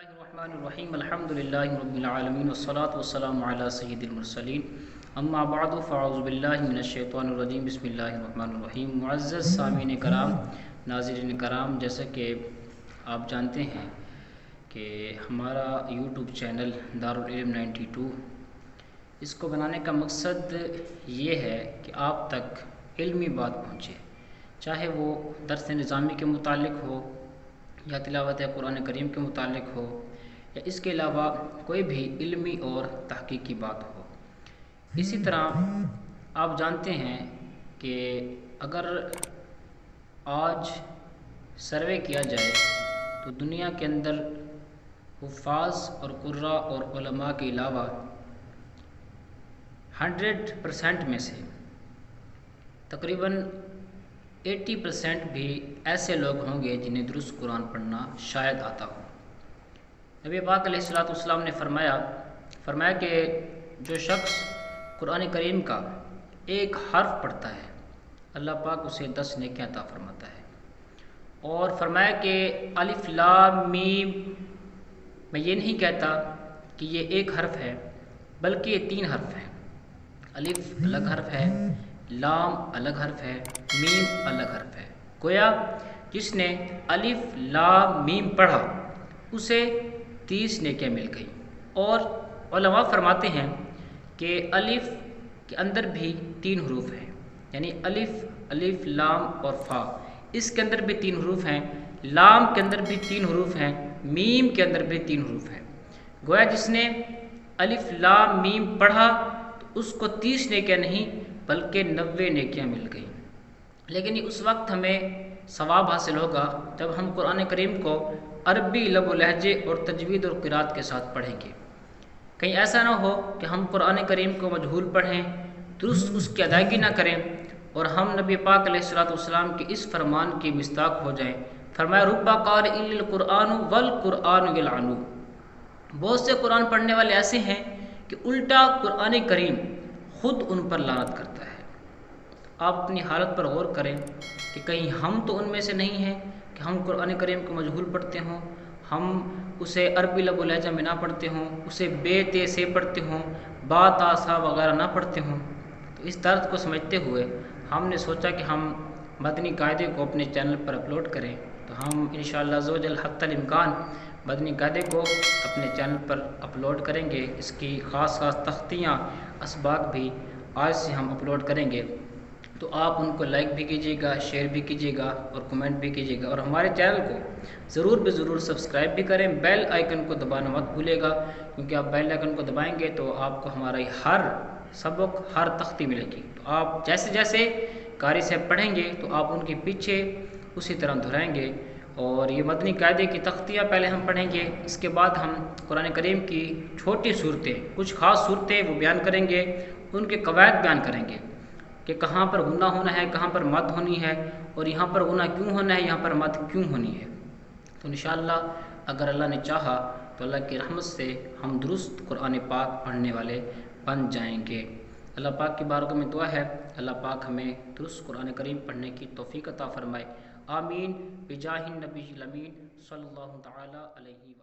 Bismillahirrahmanirrahim. Alhamdulillahi Rabbil Alameen. Wassalatu wassalamu ala Sayyidil Mursaleen. Amma ba'du fa'auzu billahi minash shaitanir rajim. Bismillahirrahmanirrahim. मुअज़्ज़ज़ सामीन कराम, नाज़रीन कराम, जैसा कि आप जानते हैं कि हमारा यूट्यूब चैनल दारुल इल्म 92, इसको बनाने का मकसद ये है कि आप तक इल्मी बात पहुँचे, चाहे वो दर्स निज़ामी के मुतालिक हो या तिलावत कुरान करीम के मुतालिक हो या इसके अलावा कोई भी इल्मी और तहकीकी बात हो। इसी तरह आप जानते हैं कि अगर आज सर्वे किया जाए तो दुनिया के अंदर हुफ़ाज़ और कुर्रा और उलमा के अलावा 100% में से तकरीबन 80% भी ऐसे लोग होंगे जिन्हें दुरुस्त कुरान पढ़ना शायद आता हो। नबी पाक अलैहिस्सलाम ने फरमाया कि जो शख्स कुरान करीम का एक हर्फ पढ़ता है अल्लाह पाक उसे 10 नेकियां अता फरमाता है। और फरमाया कि अलिफ लाम मीम, मैं ये नहीं कहता कि ये एक हर्फ है बल्कि ये 3 हर्फ हैं। अलिफ अलग हर्फ है, लाम अलग हर्फ है, मीम अलग हर्फ है। गोया जिसने अलिफ लाम मीम पढ़ा उसे 30 नेकियां मिल गई। और उलमा फरमाते हैं कि अलिफ के अंदर भी 3 हरूफ हैं, यानी अलिफ लाम और फ़ा, इसके अंदर भी 3 हरूफ हैं, लाम के अंदर भी 3 हरूफ हैं, मीम के अंदर भी 3 हरूफ हैं। गोया जिसने अलिफ लाम मीम पढ़ा तो उसको 30 नेकियां नहीं बल्कि 90 नेकियां मिल गई। लेकिन उस वक्त हमें सवाब हासिल होगा जब हम कुरान करीम को अरबी लब व लहजे और तजवीद और क़िरात के साथ पढ़ेंगे। कहीं ऐसा ना हो कि हम कुरान करीम को मजहूल पढ़ें, दुरुस्त उसकी अदायगी ना करें और हम नबी पाक अलैहिस्सलाम के इस फरमान की मिस्ताक हो जाएं। फरमाया रुब्बा क़ारिइल कुरआन वल कुरआन यलअनु, बहुत से कुरान पढ़ने वाले ऐसे हैं कि उल्टा कुरान करीम खुद उन पर लानत करता है। आप अपनी हालत पर गौर करें कि कहीं हम तो उनमें से नहीं हैं कि हम कुरान करीम को मजहूल पढ़ते हों, हम उसे अरबी लब व लहजा में ना पढ़ते हों, उसे बेते से पढ़ते हों, बात आसा वगैरह ना पढ़ते हों। तो इस दर्द को समझते हुए हमने सोचा कि हम मदनी कायदे को अपने चैनल पर अपलोड करें। तो हम इंशाअल्लाह ज़ोजल हत्तल इम्कान मदनी कायदे को अपने चैनल पर अपलोड करेंगे। इसकी ख़ास तख्तियाँ असबाक भी आज से हम अपलोड करेंगे। तो आप उनको लाइक भी कीजिएगा, शेयर भी कीजिएगा और कमेंट भी कीजिएगा और हमारे चैनल को ज़रूर सब्सक्राइब भी करें। बेल आइकन को दबाना मत भूलिएगा, क्योंकि आप बेल आइकन को दबाएंगे तो आपको हमारा हर सबक, हर तख्ती मिलेगी। तो आप जैसे जैसे कारी से पढ़ेंगे तो आप उनके पीछे उसी तरह दोहराएंगे। और ये मदनी कायदे की तख्तियाँ पहले हम पढ़ेंगे, इसके बाद हम कुरान करीम की छोटी सूरतें, कुछ ख़ास सूरतें वो बयान करेंगे, उनके कवायद बयान करेंगे कि कहाँ पर गुनाह होना है, कहाँ पर मद होनी है और यहाँ पर गुनाह क्यों होना है, यहाँ पर मद क्यों होनी है। तो इंशाअल्लाह अगर अल्लाह ने चाहा तो अल्लाह की रहमत से हम दुरुस्त कुरान पाक पढ़ने वाले बन जाएंगे। अल्लाह पाक की बारगाह में दुआ है अल्लाह पाक हमें दुरुस्त कुरान करीम पढ़ने की तौफीक अता फरमाए। आमीन बिजाहिन नबी अमीन सल्लल्लाहु तआला अलैहि